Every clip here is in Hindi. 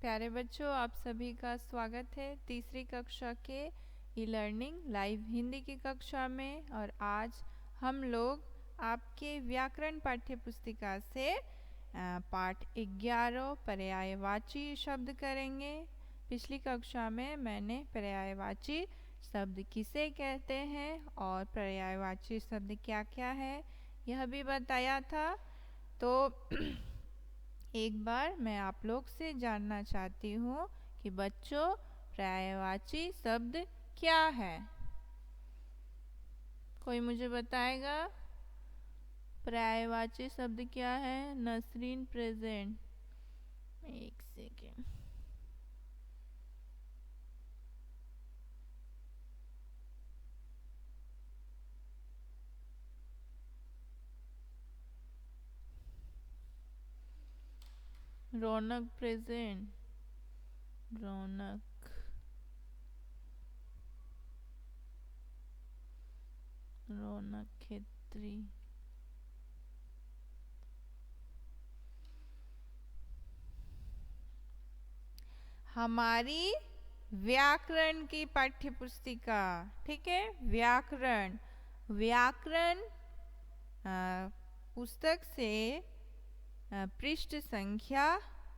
प्यारे बच्चों, आप सभी का स्वागत है तीसरी कक्षा के ई लर्निंग लाइव हिंदी की कक्षा में। और आज हम लोग आपके व्याकरण पाठ्य पुस्तिका से पाठ 11 पर्यायवाची शब्द करेंगे। पिछली कक्षा में मैंने पर्यायवाची शब्द किसे कहते हैं और पर्यायवाची शब्द क्या क्या है यह भी बताया था। तो एक बार मैं आप लोग से जानना चाहती हूँ कि बच्चों, पर्यायवाची शब्द क्या है? कोई मुझे बताएगा पर्यायवाची शब्द क्या है? नसरीन प्रेजेंट। एक सेकेंड। रौनक प्रेजेंट। रौनक। रौनक खेत्री। हमारी व्याकरण की पाठ्य पुस्तिका, ठीक है, व्याकरण व्याकरण पुस्तक से पृष्ठ संख्या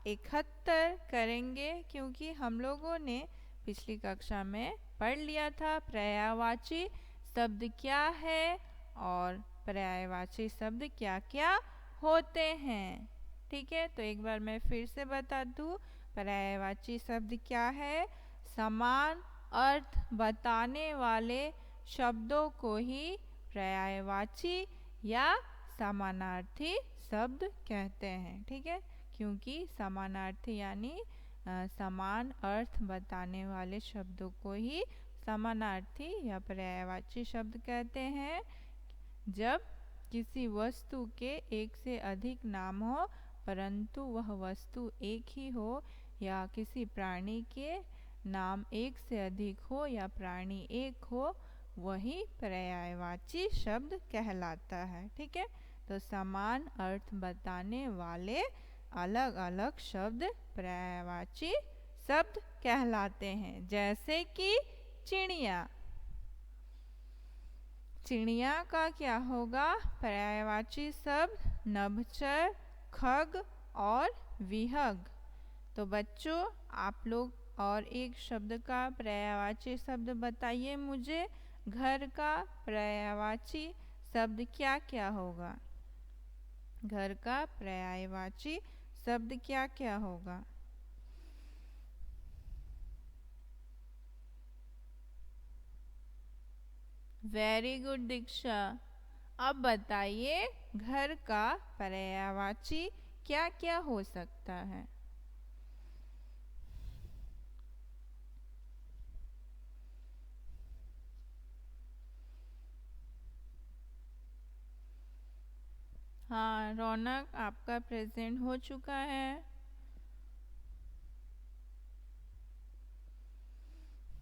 71 करेंगे, क्योंकि हम लोगों ने पिछली कक्षा में पढ़ लिया था पर्यायवाची शब्द क्या है और पर्यायवाची शब्द क्या क्या होते हैं। ठीक है, तो एक बार मैं फिर से बता दूं, पर्यायवाची शब्द क्या है? समान अर्थ बताने वाले शब्दों को ही पर्यायवाची या समानार्थी शब्द कहते हैं। ठीक है, क्योंकि समानार्थी यानी समान अर्थ बताने वाले शब्दों को ही समानार्थी या पर्यायवाची शब्द कहते हैं। जब किसी वस्तु के एक से अधिक नाम हो परंतु वह वस्तु एक ही हो, या किसी प्राणी के नाम एक से अधिक हो या प्राणी एक हो, वही पर्यायवाची शब्द कहलाता है। ठीक है, तो समान अर्थ बताने वाले अलग अलग शब्द पर्यायवाची शब्द कहलाते हैं। जैसे कि चिड़िया। चिड़िया का क्या होगा पर्यायवाची शब्द? नभचर, खग और विहग। तो बच्चों, आप लोग और एक शब्द का पर्यायवाची शब्द बताइए मुझे। घर का पर्यायवाची शब्द क्या क्या होगा? घर का पर्यायवाची शब्द क्या क्या होगा? वेरी गुड दीक्षा। अब बताइए घर का पर्यायवाची क्या क्या हो सकता है? हाँ, रौनक आपका प्रेजेंट हो चुका है।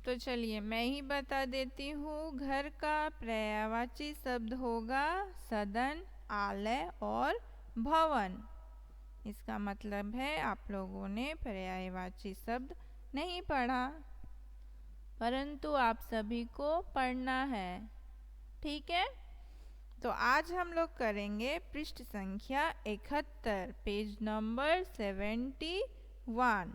तो चलिए मैं ही बता देती हूँ। घर का पर्यायवाची शब्द होगा सदन, आलय और भवन। इसका मतलब है आप लोगों ने पर्यायवाची शब्द नहीं पढ़ा, परंतु आप सभी को पढ़ना है। ठीक है, तो आज हम लोग करेंगे पृष्ठ संख्या 71, पेज नंबर 71।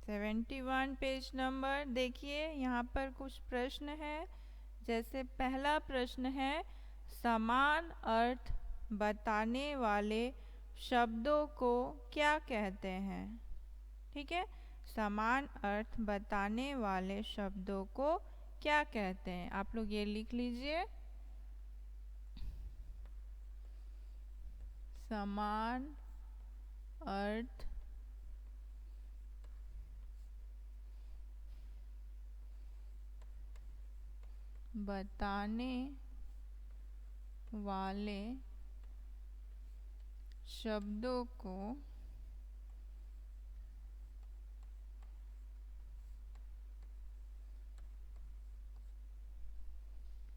71 page number. देखिए यहाँ पर कुछ प्रश्न है। जैसे पहला प्रश्न है, समान अर्थ बताने वाले शब्दों को क्या कहते हैं? ठीक है, समान अर्थ बताने वाले शब्दों को क्या कहते हैं? आप लोग ये लिख लीजिए। समान अर्थ बताने वाले शब्दों को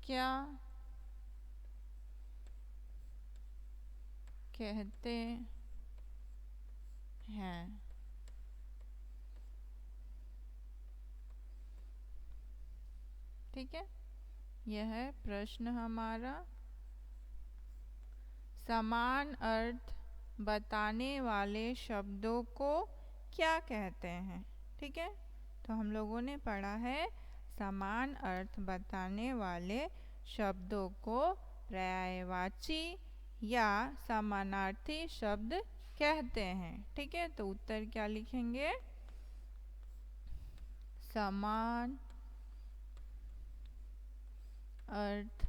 क्या कहते हैं। ठीक है, यह है प्रश्न हमारा। समान अर्थ बताने वाले शब्दों को क्या कहते हैं? ठीक है, तो हम लोगों ने पढ़ा है समान अर्थ बताने वाले शब्दों को पर्यायवाची या समानार्थी शब्द कहते हैं। ठीक है, तो उत्तर क्या लिखेंगे? समान अर्थ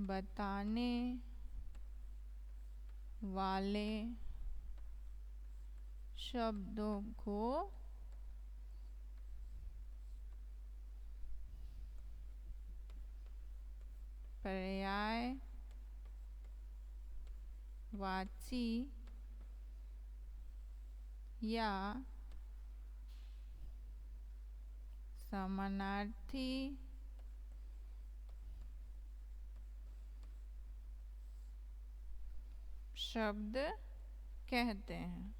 बताने वाले शब्दों को पर्यायवाची या समानार्थी शब्द कहते हैं।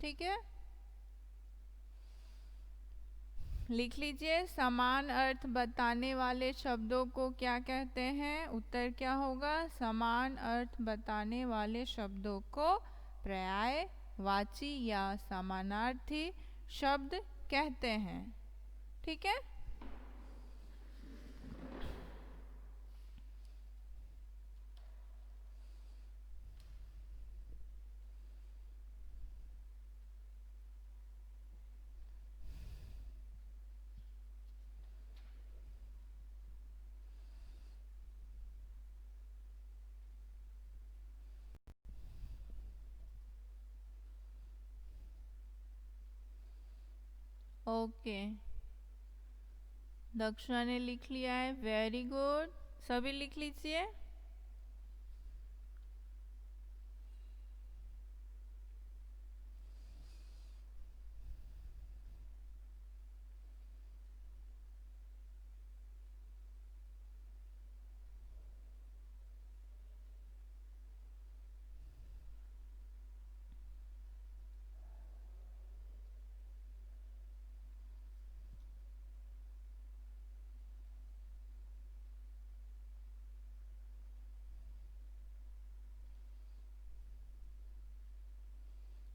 ठीक है, लिख लीजिए समान अर्थ बताने वाले शब्दों को क्या कहते हैं। उत्तर क्या होगा? समान अर्थ बताने वाले शब्दों को पर्यायवाची या समानार्थी शब्द कहते हैं। ठीक है, ओके। दक्षिणा ने लिख लिया है, वेरी गुड। सभी लिख लीजिए।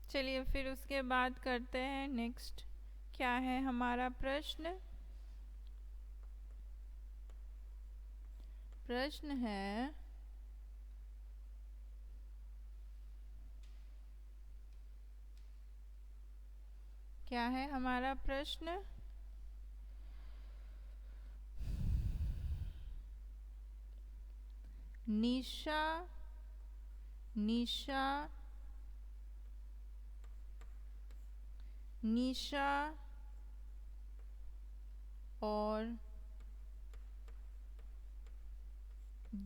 चलिए फिर उसके बाद करते हैं नेक्स्ट। क्या है हमारा प्रश्न? प्रश्न है क्या है हमारा प्रश्न? निशा निशा निशा और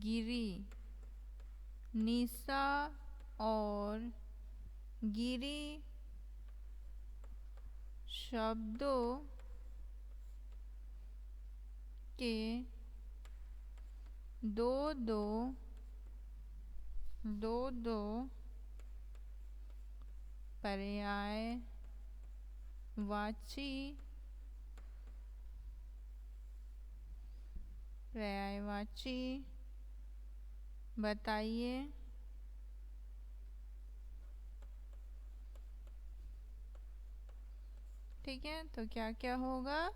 गिरी। निशा और गिरी शब्दों के दो दो पर्यायवाची बताइए। ठीक है, तो क्या क्या होगा?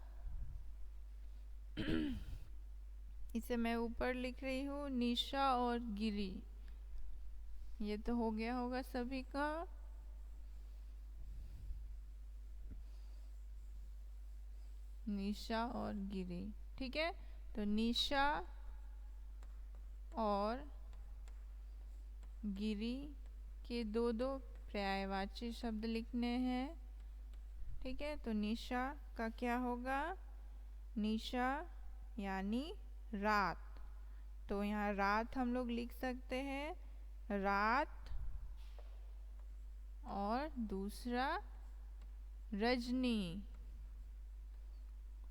इसे मैं ऊपर लिख रही हूँ, निशा और गिरी। ये तो हो गया होगा सभी का। निशा और गिरी। ठीक है, तो निशा और गिरी के दो पर्यायवाची शब्द लिखने हैं। ठीक है, तो निशा का क्या होगा? निशा यानी रात। तो यहाँ रात हम लोग लिख सकते हैं, रात और दूसरा रजनी,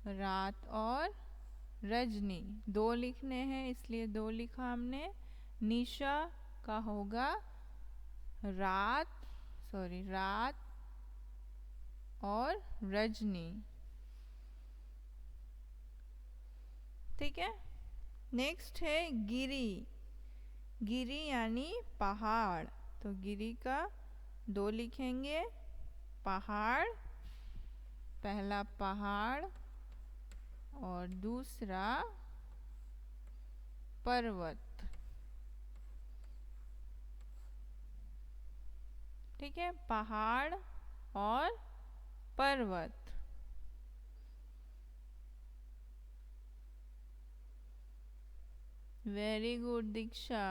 रात और रजनी। दो लिखने हैं इसलिए दो लिखा हमने। निशा का होगा रात, रात और रजनी। ठीक है। नेक्स्ट है गिरी। गिरी यानी पहाड़, तो गिरी का दो लिखेंगे। पहाड़, पहला पहाड़ और दूसरा पर्वत। ठीक है, पहाड़ और पर्वत। वेरी गुड दीक्षा।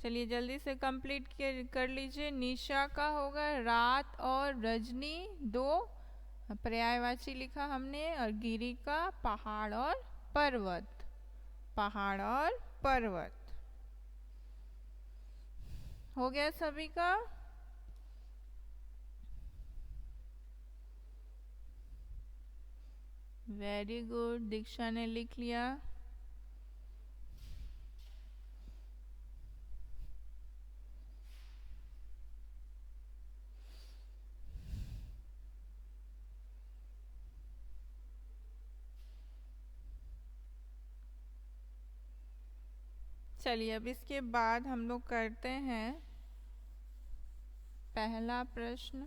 चलिए जल्दी से कंप्लीट कर लीजिए। निशा का होगा रात और रजनी, दो पर्यायवाची लिखा हमने, और गिरी का पहाड़ और पर्वत। पहाड़ और पर्वत हो गया सभी का। वेरी गुड, दीक्षा ने लिख लिया। चलिए अब इसके बाद हम लोग करते हैं पहला प्रश्न।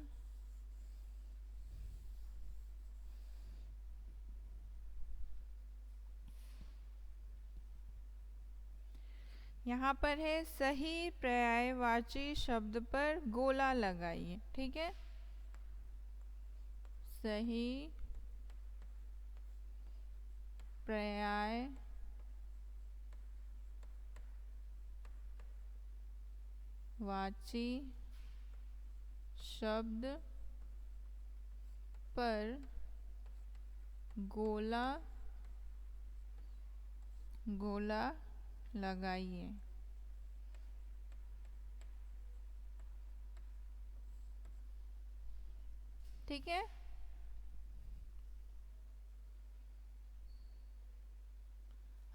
यहाँ पर है सही पर्यायवाची शब्द पर गोला लगाइए। ठीक है, सही पर्यायवाची शब्द पर गोला लगाइए। ठीक है,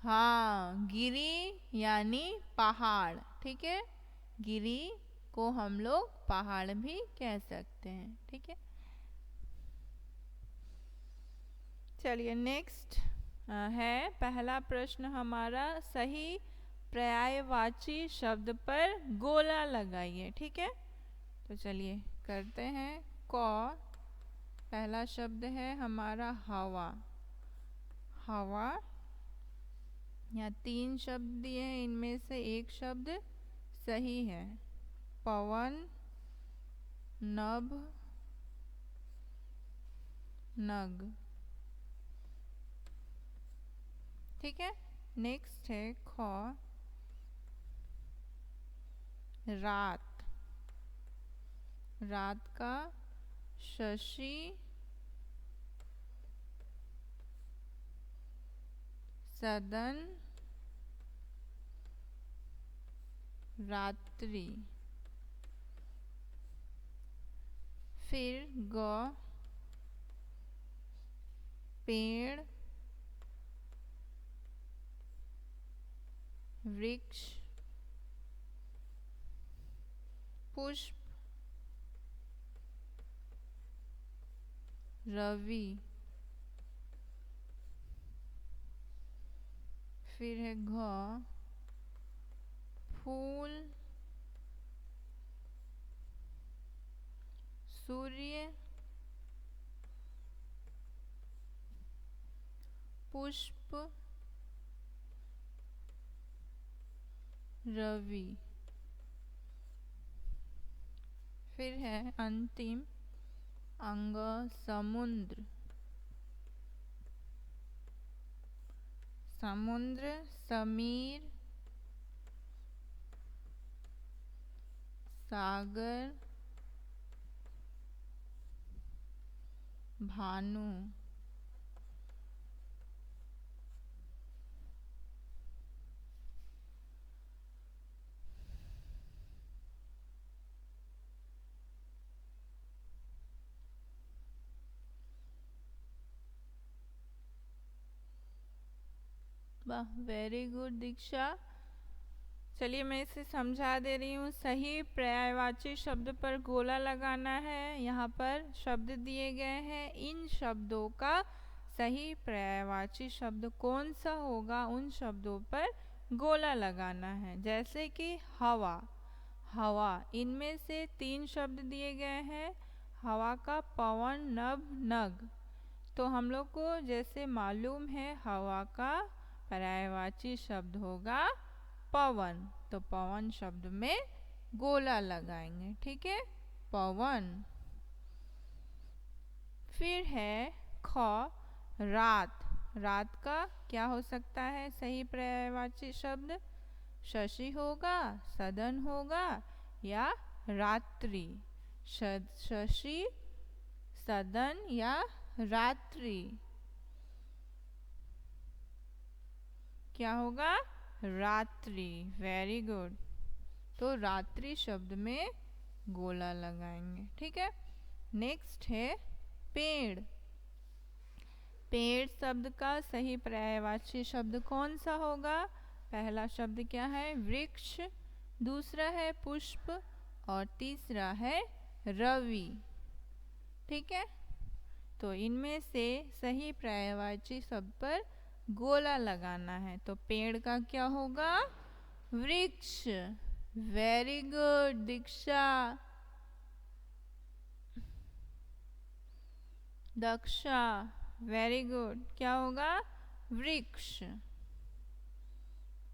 हाँ, गिरी यानी पहाड़। ठीक है, गिरी को हम लोग पहाड़ भी कह सकते हैं। ठीक है, चलिए नेक्स्ट है पहला प्रश्न हमारा, सही पर्यायवाची शब्द पर गोला लगाइए। ठीक है, तो चलिए करते हैं। क, पहला शब्द है हमारा हवा। हवा, यहाँ तीन शब्द दिए हैं, इनमें से एक शब्द सही है। पवन, नभ, नग। ठीक है, नेक्स्ट है ख, रात। रात का शशि, सदन, रात्रि। फिर ग, पेड़, वृक्ष, पुष्प, रवि। फिर है घ, फूल, सूर्य, पुष्प, रवि। फिर है अंतिम अंग, समुद्र। समुद्र, समीर, सागर, भानु। वाह, वेरी गुड दीक्षा। चलिए मैं इसे समझा दे रही हूँ। सही पर्यायवाची शब्द पर गोला लगाना है। यहाँ पर शब्द दिए गए हैं, इन शब्दों का सही पर्यायवाची शब्द कौन सा होगा, उन शब्दों पर गोला लगाना है। जैसे कि हवा, हवा, इनमें से 3 शब्द दिए गए हैं। हवा का पवन, नभ, नग। तो हम लोग को जैसे मालूम है हवा का पर्यायवाची शब्द होगा पवन, तो पवन शब्द में गोला लगाएंगे। ठीक है, पवन। फिर है ख, रात। रात का क्या हो सकता है सही पर्यायवाची शब्द? शशि होगा, सदन होगा या रात्रि। शशि, सदन या रात्रि, क्या होगा? रात्रि। Very good. तो रात्रि शब्द में गोला लगाएंगे। ठीक है, नेक्स्ट है पेड़। पेड़ शब्द का सही पर्यायवाची शब्द कौन सा होगा? पहला शब्द क्या है? वृक्ष, दूसरा है पुष्प और तीसरा है रवि। ठीक है, तो इनमें से सही पर्यायवाची शब्द पर गोला लगाना है। तो पेड़ का क्या होगा? वृक्ष। Very good Diksha. Daksha, very good. क्या होगा? वृक्ष।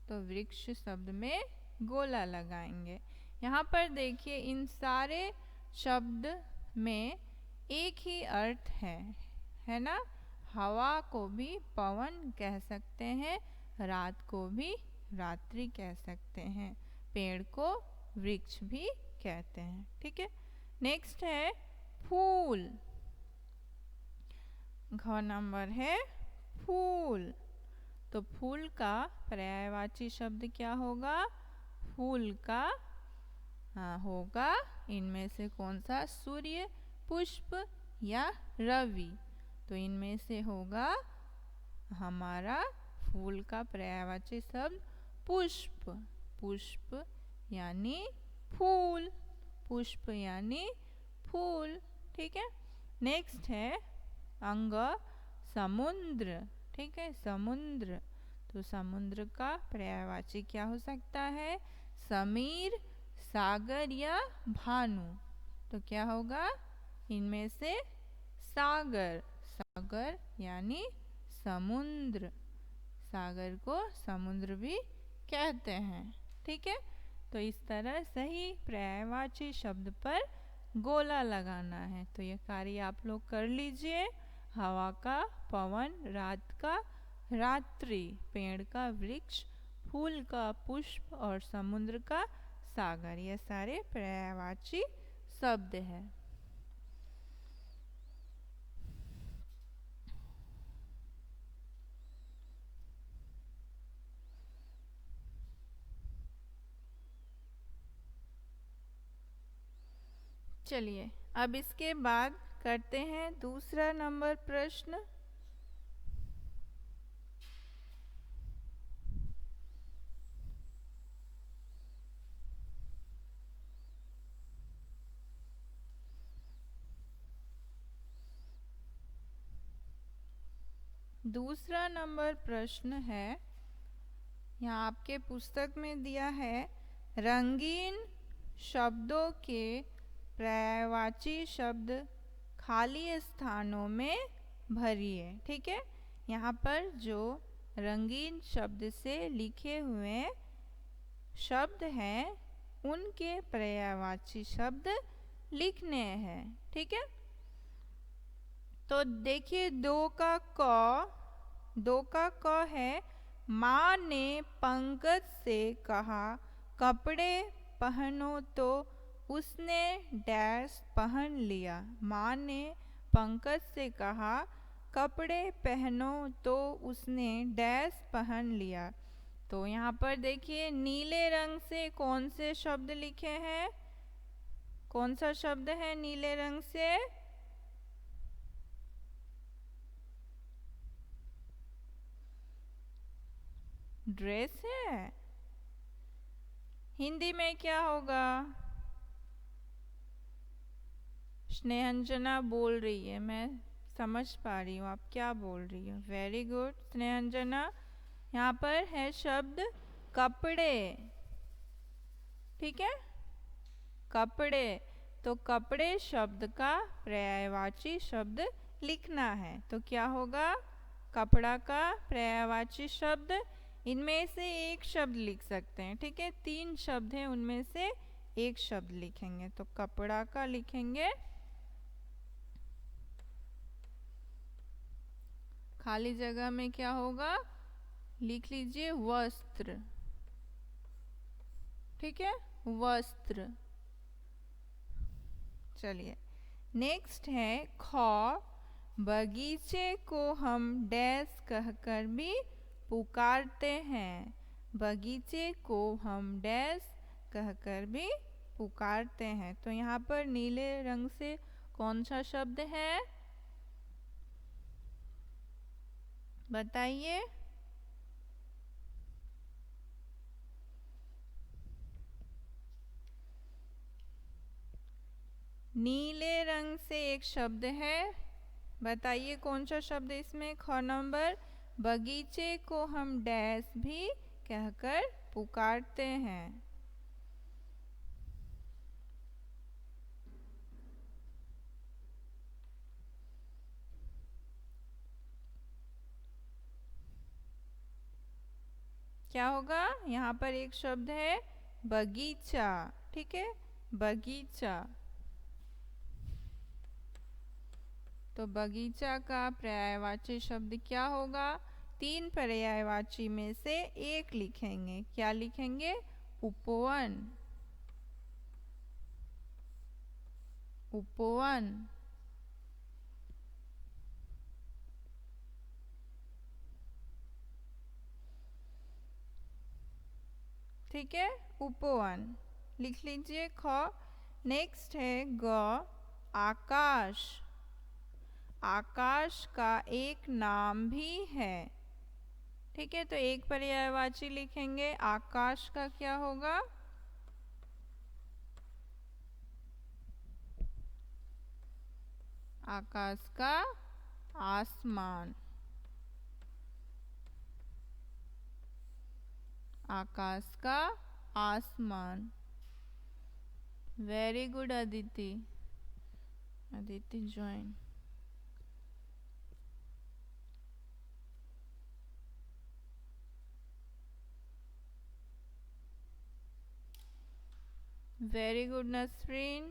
तो वृक्ष शब्द में गोला लगाएंगे। यहाँ पर देखिए, इन सारे शब्द में एक ही अर्थ है ना? हवा को भी पवन कह सकते हैं, रात को भी रात्रि कह सकते हैं, पेड़ को वृक्ष भी कहते हैं। ठीक है, नेक्स्ट है फूल। घ नंबर है फूल। तो फूल का पर्यायवाची शब्द क्या होगा? फूल का होगा इनमें से कौन सा? सूर्य, पुष्प या रवि। तो इनमें से होगा हमारा फूल का पर्यायवाची शब्द पुष्प। पुष्प यानी फूल, पुष्प यानी फूल। ठीक है, नेक्स्ट है अंग, समुद्र। ठीक है, समुद्र। तो समुद्र का पर्यायवाची क्या हो सकता है? समीर, सागर या भानु। तो क्या होगा? इनमें से सागर। सागर यानी समुद्र, सागर को समुद्र भी कहते हैं। ठीक है, तो इस तरह सही पर्यायवाची शब्द पर गोला लगाना है। तो ये कार्य आप लोग कर लीजिए। हवा का पवन, रात का रात्रि, पेड़ का वृक्ष, फूल का पुष्प और समुद्र का सागर, ये सारे पर्यायवाची शब्द हैं। चलिए अब इसके बाद करते हैं दूसरा नंबर प्रश्न। दूसरा नंबर प्रश्न है, यहाँ आपके पुस्तक में दिया है, रंगीन शब्दों के पर्यायवाची शब्द खाली स्थानों में भरिए। ठीक है, यहाँ पर जो रंगीन शब्द से लिखे हुए शब्द हैं उनके पर्यायवाची शब्द लिखने हैं। ठीक है, तो देखिए दो का क है, माँ ने पंकज से कहा कपड़े पहनो तो उसने डैश पहन लिया। माँ ने पंकज से कहा कपड़े पहनो तो उसने डैश पहन लिया। तो यहाँ पर देखिए नीले रंग से कौन से शब्द लिखे हैं? कौन सा शब्द है नीले रंग से? ड्रेस है। हिंदी में क्या होगा? स्नेहंजना बोल रही है, मैं समझ पा रही हूँ आप क्या बोल रही हो। Very good Snehanjana. यहाँ पर है शब्द कपड़े। ठीक है, कपड़े। तो कपड़े शब्द का पर्यायवाची शब्द लिखना है, तो क्या होगा? कपड़ा का पर्यायवाची शब्द, इनमें से एक शब्द लिख सकते हैं। ठीक है, 3 शब्द हैं, उनमें से एक शब्द लिखेंगे। तो कपड़ा का लिखेंगे, खाली जगह में क्या होगा? लिख लीजिए वस्त्र। ठीक है, वस्त्र। चलिए नेक्स्ट है ख। बगीचे को हम डैश कहकर भी पुकारते हैं। बगीचे को हम डैश कहकर भी पुकारते हैं। तो यहाँ पर नीले रंग से कौन सा शब्द है? बताइए। नीले रंग से एक शब्द है, बताइए कौन सा शब्द इसमें? ख नंबर। बगीचे को हम डैश भी कहकर पुकारते हैं। क्या होगा? यहाँ पर एक शब्द है बगीचा। ठीक है, बगीचा। तो बगीचा का पर्यायवाची शब्द क्या होगा? 3 पर्यायवाची में से एक लिखेंगे। क्या लिखेंगे? उपवन। उपवन। ठीक है, उपवन लिख लीजिए ख। नेक्स्ट है ग। आकाश। आकाश का एक नाम भी है। ठीक है, तो एक पर्यायवाची लिखेंगे। आकाश का क्या होगा? आकाश का आसमान। आकाश का आसमान। Very good Aditi. Aditi join. Very good Nasreen.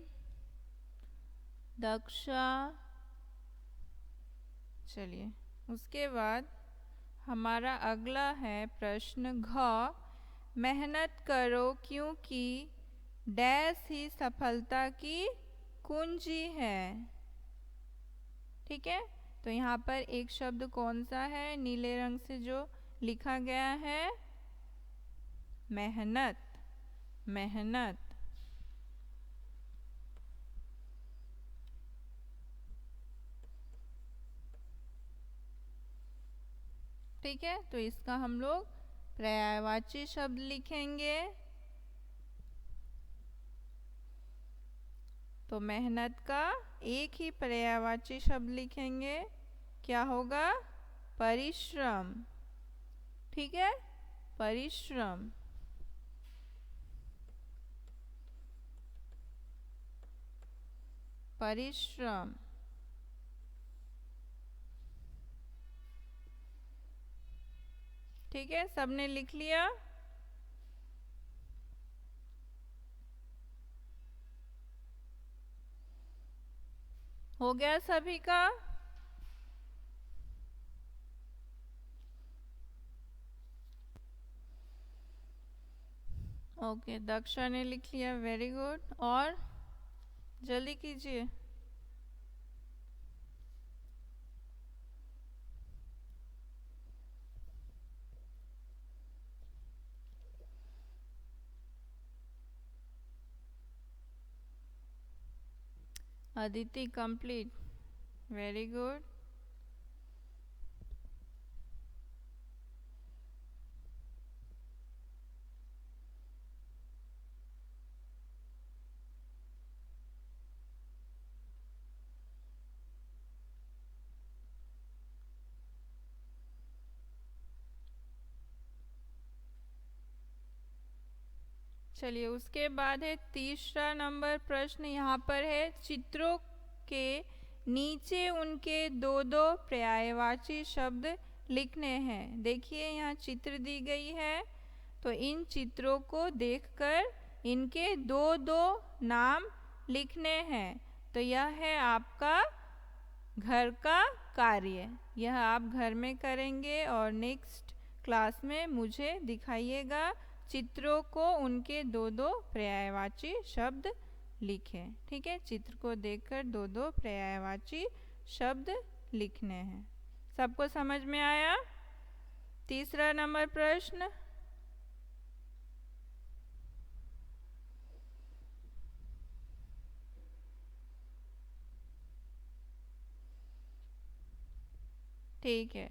Daksha. चलिए उसके बाद हमारा अगला है प्रश्न घ। मेहनत करो क्योंकि डैश ही सफलता की कुंजी है। ठीक है, तो यहाँ पर एक शब्द कौन सा है नीले रंग से जो लिखा गया है? मेहनत। मेहनत। ठीक है, तो इसका हम लोग पर्यायवाची शब्द लिखेंगे। तो मेहनत का एक ही पर्यायवाची शब्द लिखेंगे। क्या होगा? परिश्रम। ठीक है, परिश्रम। परिश्रम। ठीक है, सबने लिख लिया? हो गया सभी का? ओके, दक्षा ने लिख लिया। Very good. और जल्दी कीजिए। अदिति कंप्लीट। Very good. चलिए उसके बाद है तीसरा नंबर प्रश्न। यहाँ पर है चित्रों के नीचे उनके दो दो पर्यायवाची शब्द लिखने हैं। देखिए यहाँ चित्र दी गई है, तो इन चित्रों को देखकर इनके दो दो नाम लिखने हैं। तो यह है आपका घर का कार्य। यह आप घर में करेंगे और नेक्स्ट क्लास में मुझे दिखाइएगा चित्रों को उनके दो दो पर्यायवाची शब्द लिखें। ठीक है, चित्र को देखकर दो दो पर्यायवाची शब्द लिखने हैं। सबको समझ में आया? तीसरा नंबर प्रश्न। ठीक है,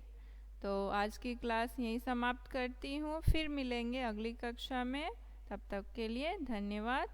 तो आज की क्लास यहीं समाप्त करती हूँ। फिर मिलेंगे अगली कक्षा में। तब तक के लिए धन्यवाद।